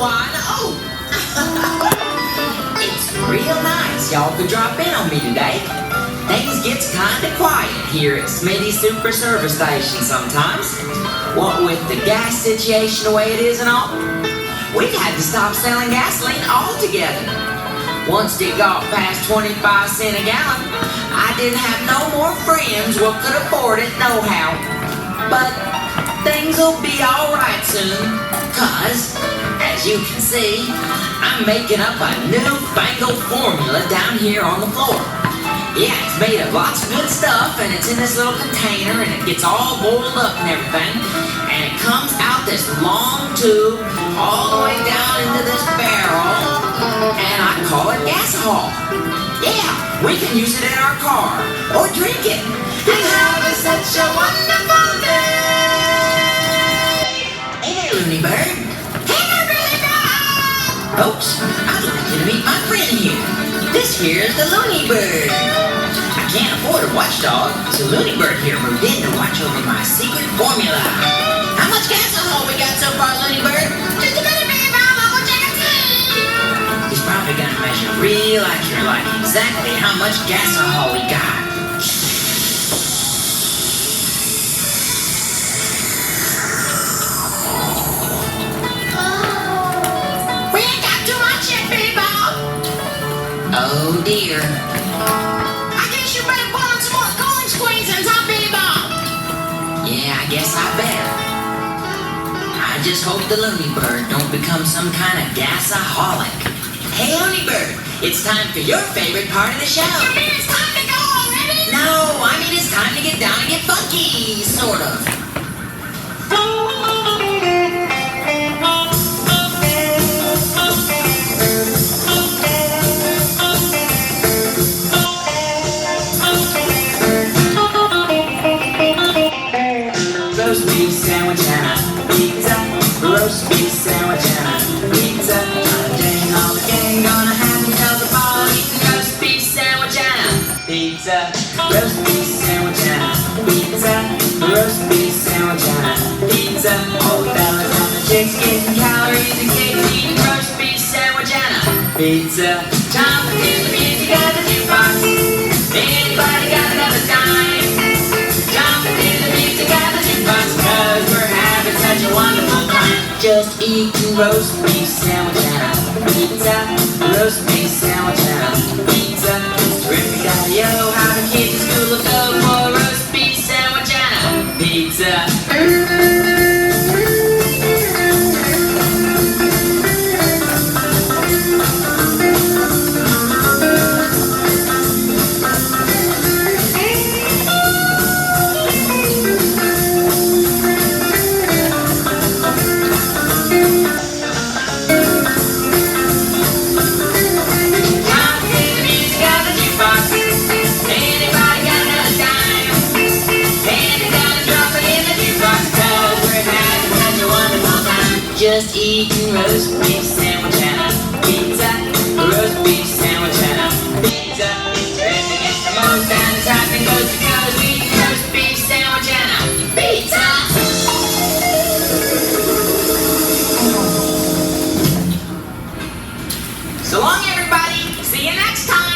I know. It's real nice y'all could drop in on me today. Things gets kinda quiet here at Smitty's Super Service Station sometimes. What with the gas situation the way it is and all, we've had to stop selling gasoline altogether. Once it got past 25 cents a gallon, I didn't have no more friends what could afford it nohow. But things'll be alright soon, 'cause, as you can see, I'm making up a newfangled formula down here on the floor. Yeah, it's made of lots of good stuff, and it's in this little container, and it gets all boiled up and everything, and it comes out this long tube all the way down into this barrel, and I call it gasohol. Yeah, we can use it in our car, or drink it, and have such a wonderful day! Hey, Looney Bird. Hey, Looney Bird! Folks, I'd like you to meet my friend here. This here's the Looney Bird. I can't afford a watchdog, so Looney Bird here moved in to watch over my secret formula. How much gasohol we got so far, Looney Bird? Just a minute, Big Bob, I'll check and see. He's probably gonna measure real accurate, like exactly how much gasohol we got. We ain't got too much yet, Big Bob. Oh dear. I guess you better put on some more corn squeezins, huh, Big Bob? Yeah, I guess I better. I just hope the Looney Bird don't become some kind of gasaholic. Hey, Looney Bird, it's time for your favorite part of the show. You mean it's time to go already? No, I mean it's time to get down and get funky, sort of. Roast beef sandwich and a pizza. Roast beef sandwich and a pizza. Johnny Jane, all the gang gonna have themselves a ball eating roast beef sandwich and a pizza. Roast beef sandwich and a pizza. Roast beef sandwich and a pizza. All the fellas and the chicks getting calories and cakes eating roast beef sandwich and a pizza. Jump into the music of the jukebox. Anybody got another dime? Jump into the music of the jukebox, 'cause we're having such a wonderful time. Just eating roast beef sandwich and a pizza. Roast beef sandwich and a pizza. It's terrific idea. How the kids in school will go for a roast beef sandwich and a pizza. Just eating roast beef sandwich and a pizza. Roast beef sandwich and a pizza. It's terrific, it's the most, and it's happening coast to coast. We eat roast beef sandwich and a pizza. So long, everybody. See you next time.